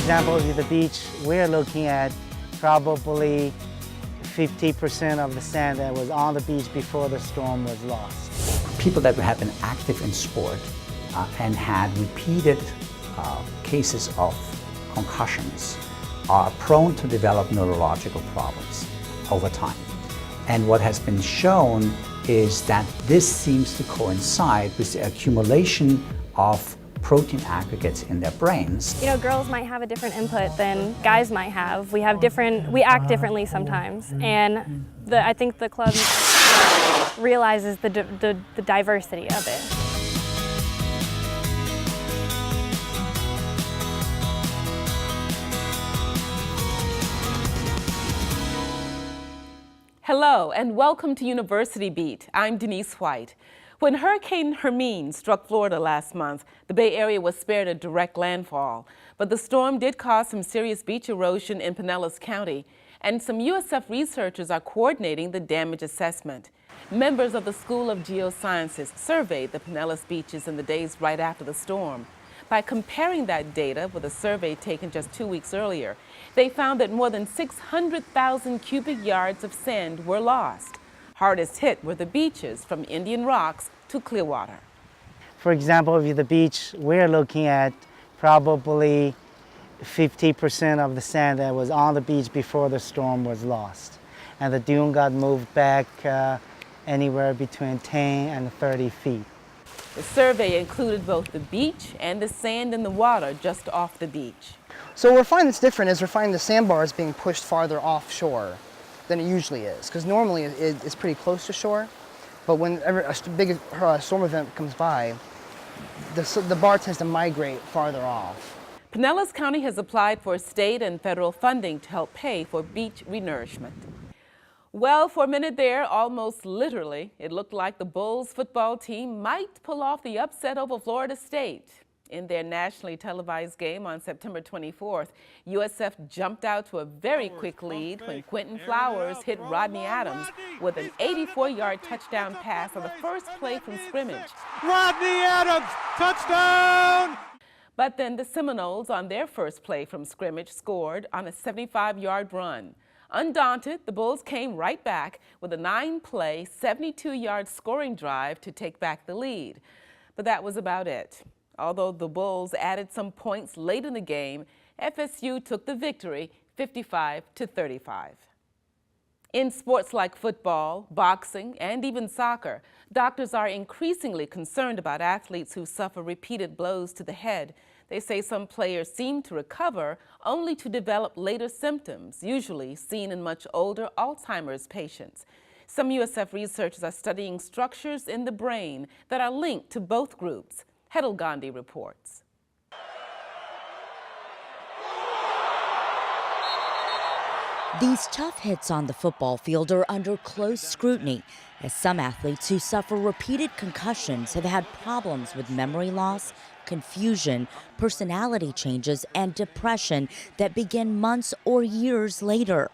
example, with the beach, we're looking at probably 50% of the sand that was on the beach before the storm was lost. People that have been active in sport and had repeated cases of concussions are prone to develop neurological problems over time. And what has been shown is that this seems to coincide with the accumulation of protein aggregates in their brains. You know, girls might have a different input than guys might have. We act differently sometimes, and I think the club realizes the diversity of it. Hello and welcome to University Beat. I'm Denise White. When Hurricane Hermine struck Florida last month, the Bay Area was spared a direct landfall. But the storm did cause some serious beach erosion in Pinellas County, and some USF researchers are coordinating the damage assessment. Members of the School of Geosciences surveyed the Pinellas beaches in the days right after the storm. By comparing that data with a survey taken just 2 weeks earlier, they found that more than 600,000 cubic yards of sand were lost. Hardest hit were the beaches from Indian Rocks to Clearwater. For example, with the beach, we're looking at probably 50% of the sand that was on the beach before the storm was lost. And the dune got moved back anywhere between 10 and 30 feet. The survey included both the beach and the sand in the water just off the beach. So what we're finding that's different is we're finding the sandbars being pushed farther offshore than it usually is, because normally it's pretty close to shore, but whenever a big storm event comes by, the bar tends to migrate farther off. Pinellas County has applied for state and federal funding to help pay for beach renourishment. Well, for a minute there, almost literally, it looked like the Bulls football team might pull off the upset over Florida State. In their nationally televised game on September 24th, USF jumped out to a very quick lead when Quentin Flowers hit Rodney Adams with an 84-yard touchdown pass on the first play from scrimmage. Rodney Adams, touchdown! But then the Seminoles, on their first play from scrimmage, scored on a 75-yard run. Undaunted, the Bulls came right back with a 9-play, 72-yard scoring drive to take back the lead. But that was about it. Although the Bulls added some points late in the game, FSU took the victory 55-35. In sports like football, boxing, and even soccer, doctors are increasingly concerned about athletes who suffer repeated blows to the head. They say some players seem to recover only to develop later symptoms, usually seen in much older Alzheimer's patients. Some USF researchers are studying structures in the brain that are linked to both groups. Hedel Gandhi reports. These tough hits on the football field are under close scrutiny, as some athletes who suffer repeated concussions have had problems with memory loss, confusion, personality changes, and depression that begin months or years later.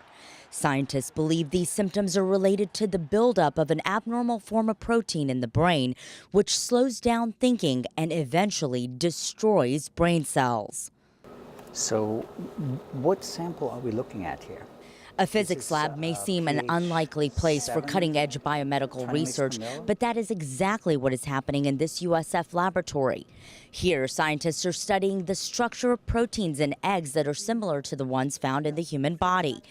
Scientists believe these symptoms are related to the buildup of an abnormal form of protein in the brain, which slows down thinking and eventually destroys brain cells. So what sample are we looking at here? A physics lab may seem an unlikely place for cutting-edge biomedical research, but that is exactly what is happening in this USF laboratory. Here, scientists are studying the structure of proteins in eggs that are similar to the ones found in the human body.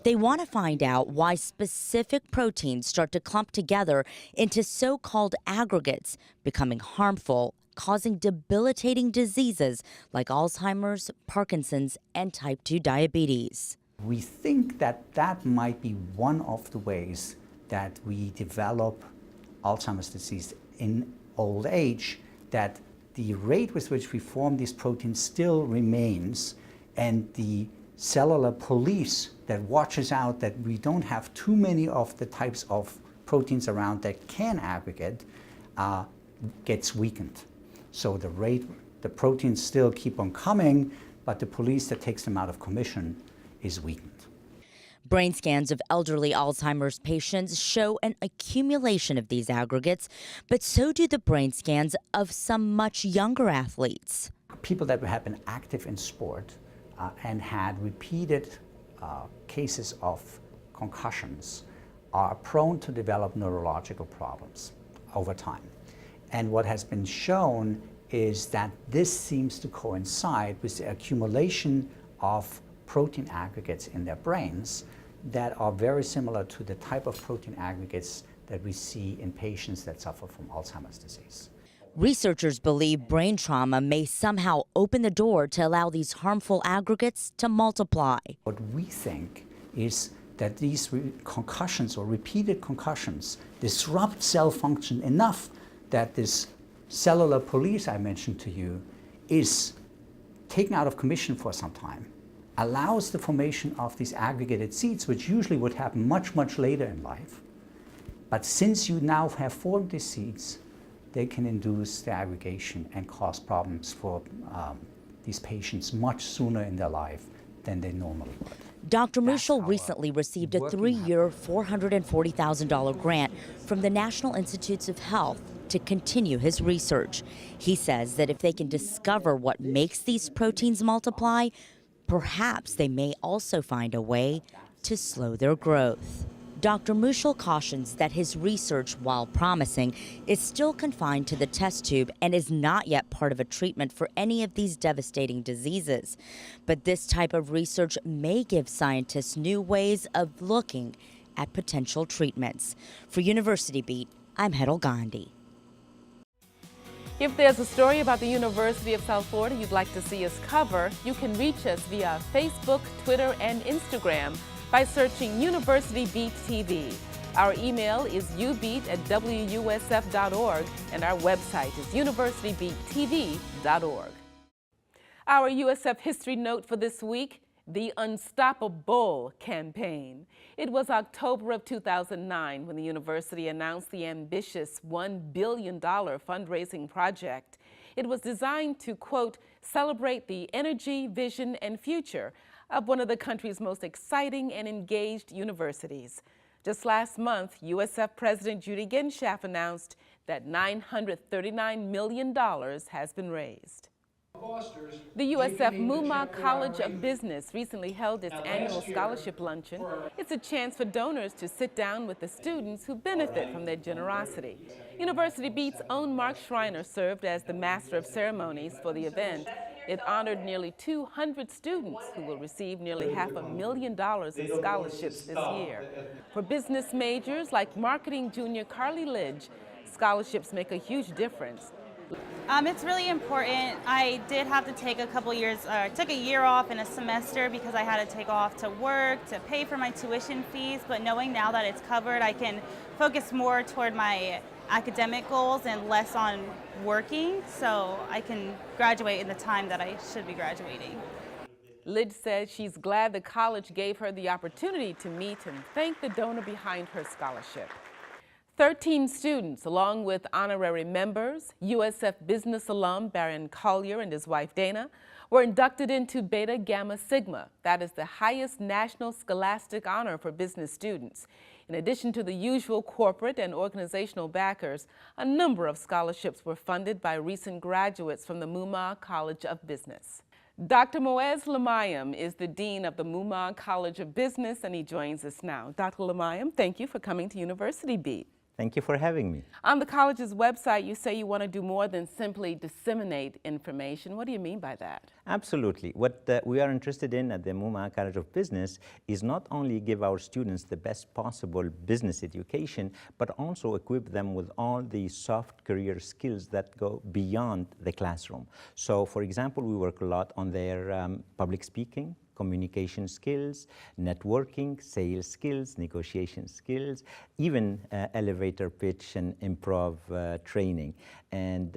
They want to find out why specific proteins start to clump together into so-called aggregates, becoming harmful, causing debilitating diseases like Alzheimer's, Parkinson's, and type 2 diabetes. We think that that might be one of the ways that we develop Alzheimer's disease in old age, that the rate with which we form these proteins still remains, and the cellular police that watches out that we don't have too many of the types of proteins around that can aggregate gets weakened. So the proteins still keep on coming, but the police that takes them out of commission is weakened. Brain scans of elderly Alzheimer's patients show an accumulation of these aggregates, but so do the brain scans of some much younger athletes. People that have been active in sport and had repeated cases of concussions are prone to develop neurological problems over time. And what has been shown is that this seems to coincide with the accumulation of protein aggregates in their brains that are very similar to the type of protein aggregates that we see in patients that suffer from Alzheimer's disease. Researchers believe brain trauma may somehow open the door to allow these harmful aggregates to multiply. What we think is that these concussions or repeated concussions disrupt cell function enough that this cellular police I mentioned to you is taken out of commission for some time, allows the formation of these aggregated seeds, which usually would happen much, much later in life. But since you now have formed these seeds, they can induce the aggregation and cause problems for these patients much sooner in their life than they normally would. Dr. Mushal recently received a 3-year, $440,000 grant from the National Institutes of Health to continue his research. He says that if they can discover what makes these proteins multiply, perhaps they may also find a way to slow their growth. Dr. Mushal cautions that his research, while promising, is still confined to the test tube and is not yet part of a treatment for any of these devastating diseases. But this type of research may give scientists new ways of looking at potential treatments. For University Beat, I'm Hedel Gandhi. If there's a story about the University of South Florida you'd like to see us cover, you can reach us via Facebook, Twitter, and Instagram by searching University Beat TV. Our email is ubeat@wusf.org, and our website is universitybeattv.org. Our USF history note for this week: the Unstoppable campaign. It was October of 2009 when the university announced the ambitious $1 billion fundraising project. It was designed to, quote, celebrate the energy, vision, and future of one of the country's most exciting and engaged universities. Just last month, USF President Judy Genschaft announced that $939 million has been raised. The USF Muma College of Business recently held its annual scholarship luncheon. It's a chance for donors to sit down with the students who benefit from their generosity. University Beat's own Mark Schreiner served as the master of ceremonies for the event. It honored nearly 200 students who will receive nearly $500,000 in scholarships this year. For business majors like marketing junior Carly Lidge, scholarships make a huge difference. It's really important. I did have to take a couple years, took a year off in a semester because I had to take off to work, to pay for my tuition fees, but knowing now that it's covered, I can focus more toward my academic goals and less on working, so I can graduate in the time that I should be graduating. Lidge said she's glad the college gave her the opportunity to meet and thank the donor behind her scholarship. 13 students, along with honorary members, USF business alum Baron Collier and his wife Dana, were inducted into Beta Gamma Sigma. That is the highest national scholastic honor for business students. In addition to the usual corporate and organizational backers, a number of scholarships were funded by recent graduates from the Muma College of Business. Dr. Moez Limayem is the Dean of the Muma College of Business, and he joins us now. Dr. Limayem, thank you for coming to University Beat. Thank you for having me. On the college's website, you say you want to do more than simply disseminate information. What do you mean by that? Absolutely. What we are interested in at the Muma College of Business is not only give our students the best possible business education, but also equip them with all the soft career skills that go beyond the classroom. So, for example, we work a lot on their public speaking, communication skills, networking, sales skills, negotiation skills, even elevator pitch and improv training. And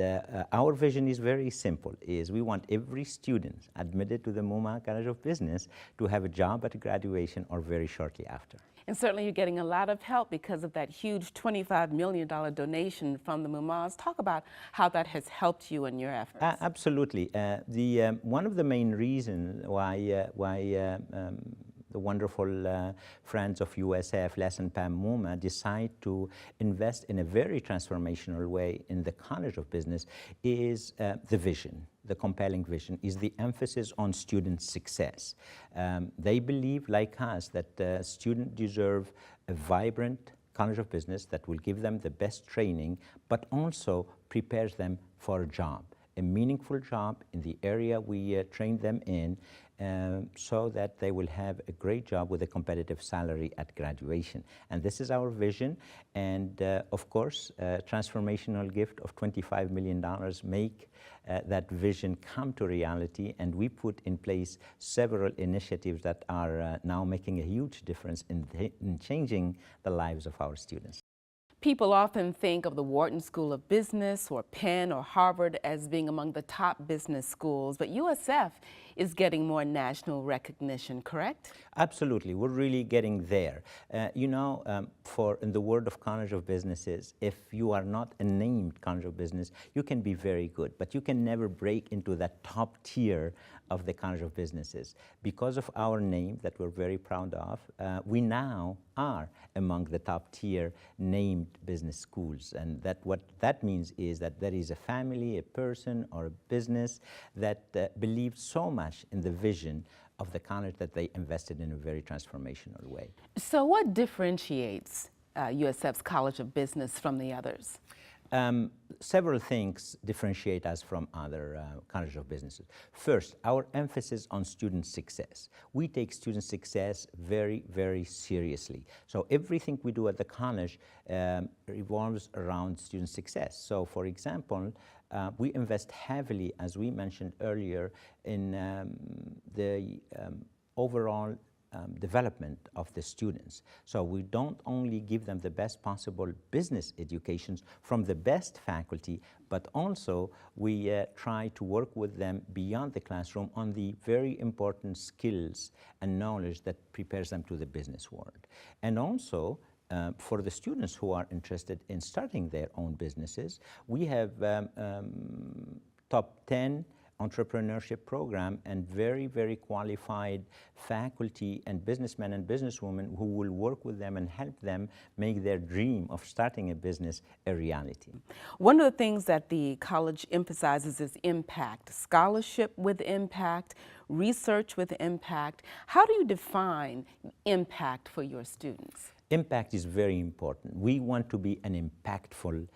our vision is very simple, is we want every student admitted to the Muma College of Business to have a job at graduation or very shortly after. And certainly you're getting a lot of help because of that huge $25 million donation from the Mumas. Talk about how that has helped you in your efforts. Absolutely. One of the main reasons why the wonderful friends of USF, Les and Pam Muma, decide to invest in a very transformational way in the College of Business is the vision. the compelling vision is the emphasis on student success. They believe, like us, that students deserve a vibrant College of Business that will give them the best training, but also prepares them for a job, a meaningful job in the area we train them in, so that they will have a great job with a competitive salary at graduation. And this is our vision. And of course, a transformational gift of $25 million make that vision come to reality. And we put in place several initiatives that are now making a huge difference in changing the lives of our students. People often think of the Wharton School of Business or Penn or Harvard as being among the top business schools, but USF is getting more national recognition, correct? Absolutely, we're really getting there. You know, in the world of College of Businesses, if you are not a named College of Business, you can be very good, but you can never break into that top tier of the College of Businesses. Because of our name that we're very proud of, we now are among the top tier named business schools. And what that means is that there is a family, a person, or a business that believes so much in the vision of the college that they invested in a very transformational way. So what differentiates USF's College of Business from the others? Several things differentiate us from other College of Businesses. First, our emphasis on student success. We take student success very, very seriously. So everything we do at the college revolves around student success. So for example, we invest heavily, as we mentioned earlier, in the overall development of the students. So we don't only give them the best possible business educations from the best faculty, but also we try to work with them beyond the classroom on the very important skills and knowledge that prepares them to the business world. And also, for the students who are interested in starting their own businesses, we have top 10 entrepreneurship program and very, very qualified faculty and businessmen and businesswomen who will work with them and help them make their dream of starting a business a reality. One of the things that the college emphasizes is impact, scholarship with impact, research with impact. How do you define impact for your students? Impact is very important. We want to be an impactful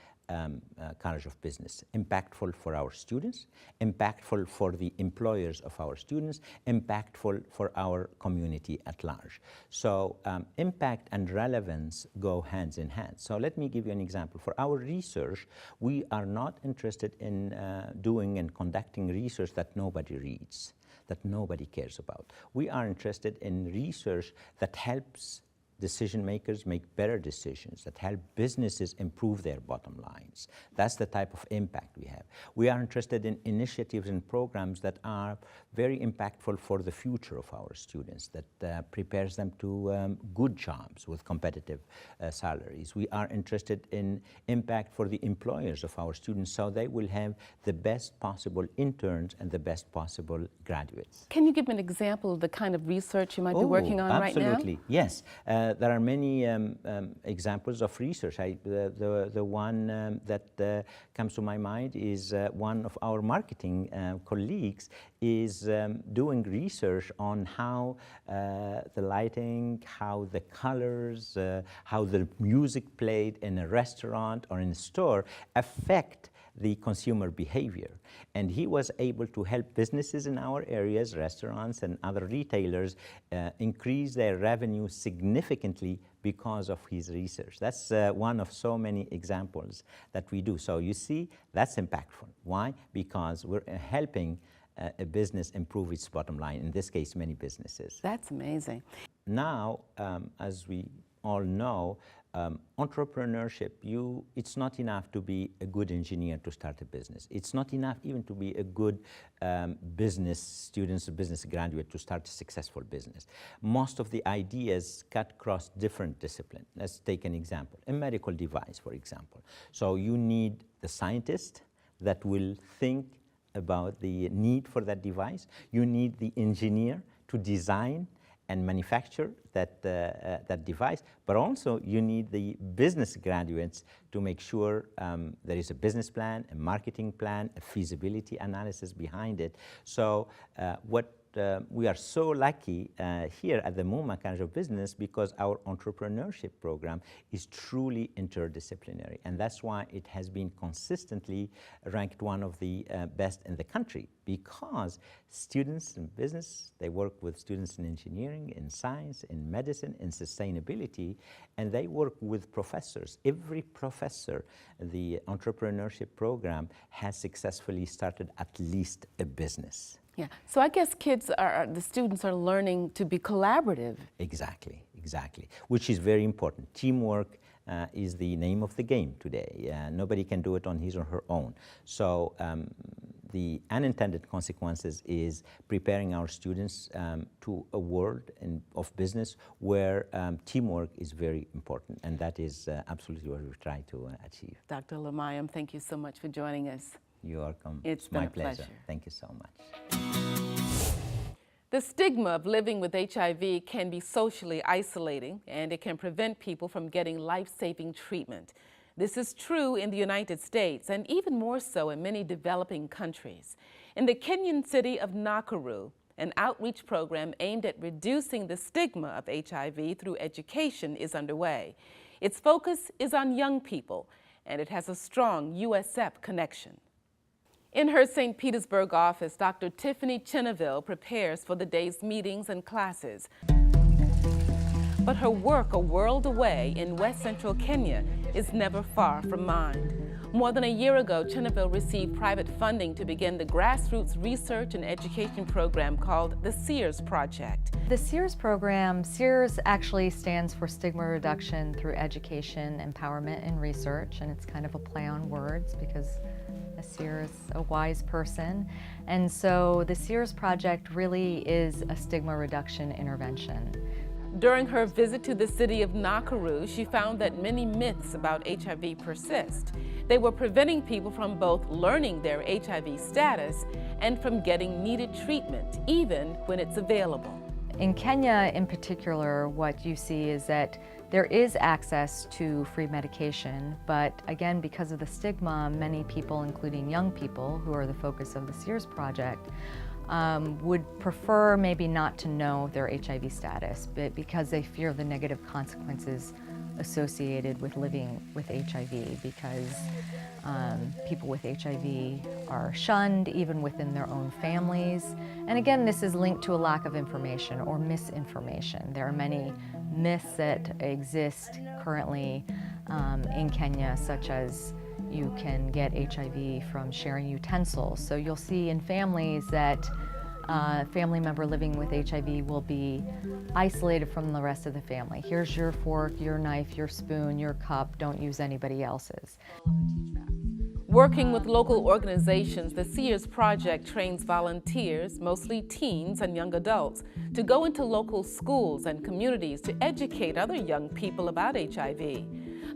College of Business, impactful for our students, impactful for the employers of our students, impactful for our community at large. So impact and relevance go hands in hand. So let me give you an example. For our research, we are not interested in doing and conducting research that nobody reads, that nobody cares about. We are interested in research that helps decision makers make better decisions, that help businesses improve their bottom lines. That's the type of impact we have. We are interested in initiatives and programs that are very impactful for the future of our students, that prepares them to good jobs with competitive salaries. We are interested in impact for the employers of our students, so they will have the best possible interns and the best possible graduates. Can you give me an example of the kind of research you might be working on right now? Absolutely, yes. There are many examples of research. The one that comes to my mind is one of our marketing colleagues is doing research on how the lighting, how the colors, how the music played in a restaurant or in a store affect the consumer behavior. And he was able to help businesses in our areas, restaurants and other retailers, increase their revenue significantly because of his research. That's one of so many examples that we do. So you see, that's impactful. Why? Because we're helping a business improve its bottom line, in this case, many businesses. That's amazing. Now, as we all know, entrepreneurship, it's not enough to be a good engineer to start a business. It's not enough even to be a good business student, a business graduate to start a successful business. Most of the ideas cut across different disciplines. Let's take an example, a medical device, for example. So you need the scientist that will think about the need for that device. You need the engineer to design and manufacture that device, but also you need the business graduates to make sure there is a business plan, a marketing plan, a feasibility analysis behind it. So we are so lucky here at the Muma College of Business because our entrepreneurship program is truly interdisciplinary, and that's why it has been consistently ranked one of the best in the country, because students in business, they work with students in engineering, in science, in medicine, in sustainability, and they work with professors. Every professor, the entrepreneurship program has successfully started at least a business. Yeah, so I guess the students are learning to be collaborative. Exactly, which is very important. Teamwork is the name of the game today. Nobody can do it on his or her own. So the unintended consequences is preparing our students to a world of business where teamwork is very important, and that is absolutely what we try to achieve. Dr. Limayem, thank you so much for joining us. You're welcome. It's my been a pleasure. Thank you so much. The stigma of living with HIV can be socially isolating, and it can prevent people from getting life-saving treatment. This is true in the United States, and even more so in many developing countries. In the Kenyan city of Nakuru, an outreach program aimed at reducing the stigma of HIV through education is underway. Its focus is on young people, and it has a strong USF connection. In her St. Petersburg office, Dr. Tiffany Chineville prepares for the day's meetings and classes. But her work a world away in West Central Kenya is never far from mind. More than a year ago, Chineville received private funding to begin the grassroots research and education program called the SEERS Project. The SEERS program, SEERS actually stands for Stigma Reduction Through Education, Empowerment, and Research, and it's kind of a play on words because a seer is a wise person. And so the SEERS Project really is a stigma reduction intervention. During her visit to the city of Nakuru, she found that many myths about HIV persist. They were preventing people from both learning their HIV status and from getting needed treatment, even when it's available. In Kenya in particular, what you see is that there is access to free medication, but again, because of the stigma, many people, including young people who are the focus of the SEERS Project, would prefer maybe not to know their HIV status, but because they fear the negative consequences associated with living with HIV, because people with HIV are shunned even within their own families. And again, this is linked to a lack of information or misinformation. There are many myths that exist currently in Kenya, such as you can get HIV from sharing utensils. So you'll see in families that a family member living with HIV will be isolated from the rest of the family. Here's your fork, your knife, your spoon, your cup, don't use anybody else's. Working with local organizations, the SEERS Project trains volunteers, mostly teens and young adults, to go into local schools and communities to educate other young people about HIV.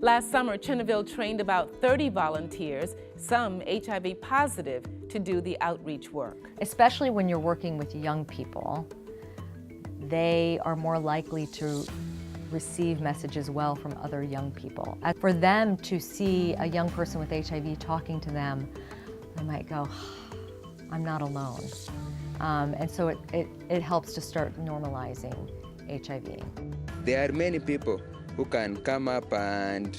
Last summer, Chineville trained about 30 volunteers, some HIV positive, to do the outreach work. Especially when you're working with young people, they are more likely to receive messages well from other young people. For them to see a young person with HIV talking to them, they might go, I'm not alone. And so it helps to start normalizing HIV. There are many people who can come up and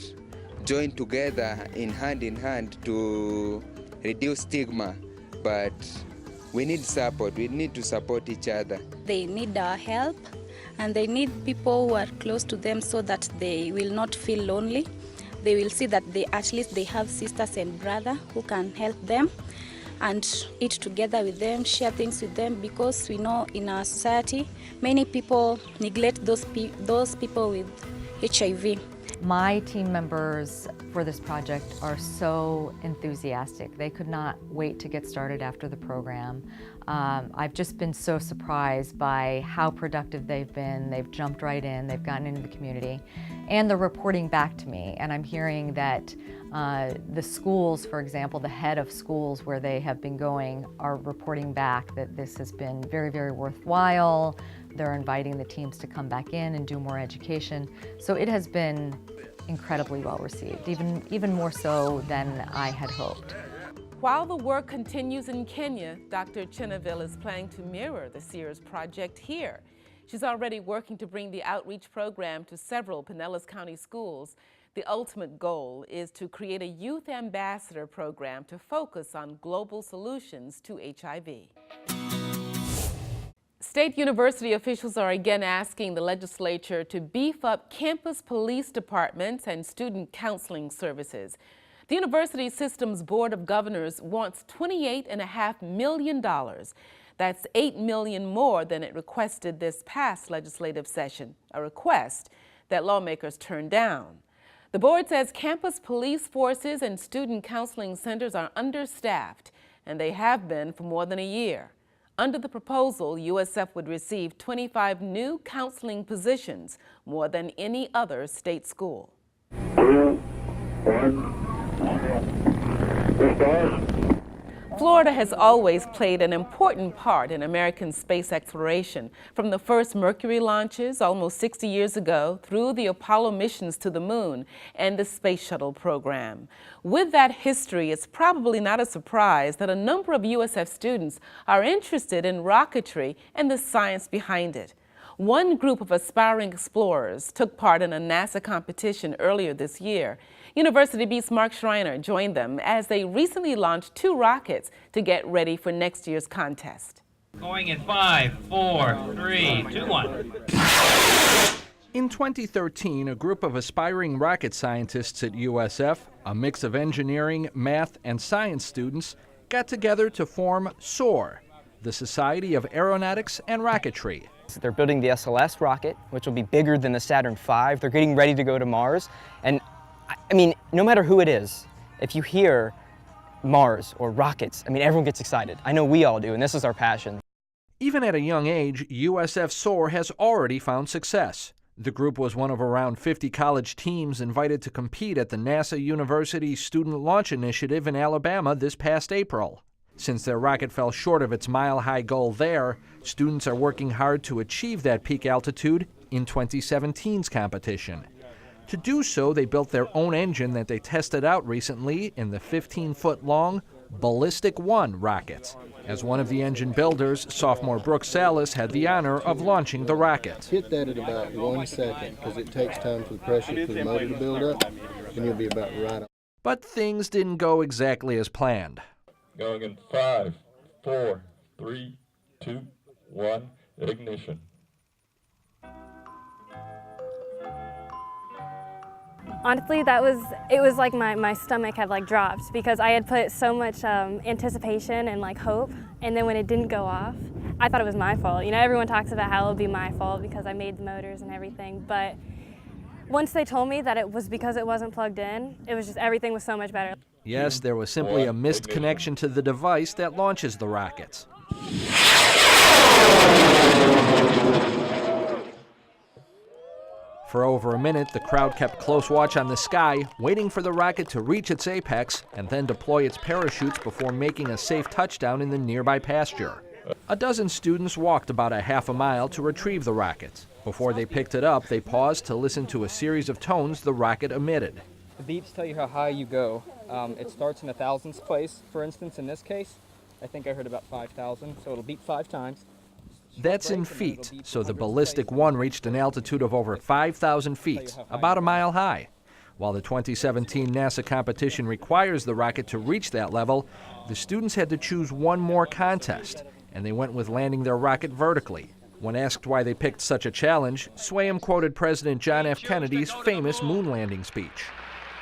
join together in hand to reduce stigma, but we need support. We need to support each other. They need our help, and they need people who are close to them so that they will not feel lonely. They will see that at least they have sisters and brothers who can help them and eat together with them, share things with them, because we know in our society many people neglect those people with HIV. My team members for this project are so enthusiastic. They could not wait to get started after the program. I've just been so surprised by how productive they've been. They've jumped right in, they've gotten into the community, and they're reporting back to me. And I'm hearing that the schools, for example, the head of schools where they have been going are reporting back that this has been very, very worthwhile. They're inviting the teams to come back in and do more education. So it has been incredibly well received, even more so than I had hoped. While the work continues in Kenya, Dr. Chinaville is planning to mirror the Sears project here. She's already working to bring the outreach program to several Pinellas County schools. The ultimate goal is to create a youth ambassador program to focus on global solutions to HIV. State university officials are again asking the legislature to beef up campus police departments and student counseling services. The University Systems Board of Governors wants $28.5 million. That's $8 million more than it requested this past legislative session, a request that lawmakers turned down. The board says campus police forces and student counseling centers are understaffed, and they have been for more than a year. Under the proposal, USF would receive 25 new counseling positions, more than any other state school. 2, 1. Florida has always played an important part in American space exploration, from the first Mercury launches almost 60 years ago through the Apollo missions to the moon and the Space Shuttle program. With that history, it's probably not a surprise that a number of USF students are interested in rocketry and the science behind it. One group of aspiring explorers took part in a NASA competition earlier this year. University Beat's Mark Schreiner joined them as they recently launched 2 rockets to get ready for next year's contest. Going in 5, 4, 3, 2, 1. In 2013, a group of aspiring rocket scientists at USF, a mix of engineering, math, and science students, got together to form SOAR, the Society of Aeronautics and Rocketry. They're building the SLS rocket, which will be bigger than the Saturn V. They're getting ready to go to Mars. And I mean, no matter who it is, if you hear Mars or rockets, I mean, everyone gets excited. I know we all do, and this is our passion. Even at a young age, USF SOAR has already found success. The group was one of around 50 college teams invited to compete at the NASA University Student Launch Initiative in Alabama this past April. Since their rocket fell short of its mile-high goal there, students are working hard to achieve that peak altitude in 2017's competition. To do so, they built their own engine that they tested out recently in the 15-foot-long Ballistic 1 rocket. As one of the engine builders, sophomore Brooks Salas had the honor of launching the rocket. Hit that at about 1 second because it takes time for the pressure for the motor to build up, and you'll be about right on. But things didn't go exactly as planned. Going in 5, 4, 3, 2, 1, ignition. Honestly, it was like my stomach had like dropped because I had put so much anticipation and like hope, and then when it didn't go off, I thought it was my fault. You know, everyone talks about how it would be my fault because I made the motors and everything, but once they told me that it was because it wasn't plugged in, it was just everything was so much better. Yes, there was simply a missed connection to the device that launches the rockets. For over a minute, the crowd kept close watch on the sky, waiting for the rocket to reach its apex and then deploy its parachutes before making a safe touchdown in the nearby pasture. A dozen students walked about a half a mile to retrieve the rocket. Before they picked it up, they paused to listen to a series of tones the rocket emitted. The beeps tell you how high you go. It starts in 1,000th place. For instance, in this case, I think I heard about 5,000, so it'll beep 5 times. That's in feet, so the Ballistic 1 reached an altitude of over 5,000 feet, about a mile high. While the 2017 NASA competition requires the rocket to reach that level, the students had to choose one more contest, and they went with landing their rocket vertically. When asked why they picked such a challenge, Swayam quoted President John F. Kennedy's famous moon landing speech.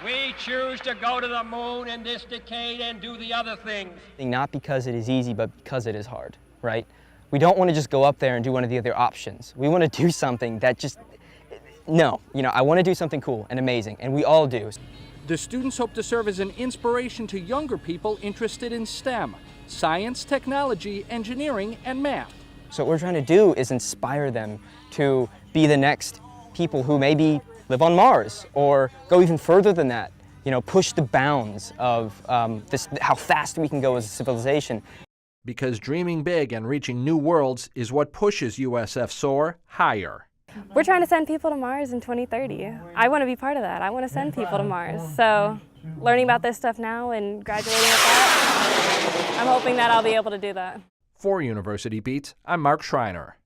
We choose to go to the moon in this decade and do the other things. Not because it is easy, but because it is hard, right? We don't want to just go up there and do one of the other options. We want to do something that just, no, you know, I want to do something cool and amazing, and we all do. The students hope to serve as an inspiration to younger people interested in STEM, science, technology, engineering, and math. So what we're trying to do is inspire them to be the next people who maybe live on Mars or go even further than that, you know, push the bounds of how fast we can go as a civilization. Because dreaming big and reaching new worlds is what pushes USF SOAR higher. We're trying to send people to Mars in 2030. I want to be part of that. I want to send people to Mars. So learning about this stuff now and graduating with that, I'm hoping that I'll be able to do that. For University Beat, I'm Mark Schreiner.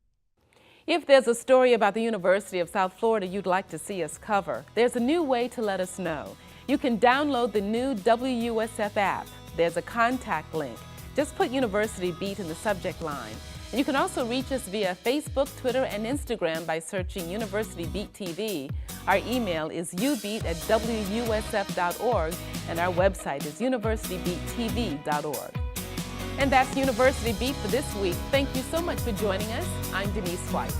If there's a story about the University of South Florida you'd like to see us cover, there's a new way to let us know. You can download the new WUSF app. There's a contact link. Just put University Beat in the subject line. And you can also reach us via Facebook, Twitter, and Instagram by searching University Beat TV. Our email is ubeat@wusf.org, and our website is universitybeattv.org. And that's University Beat for this week. Thank you so much for joining us. I'm Denise White.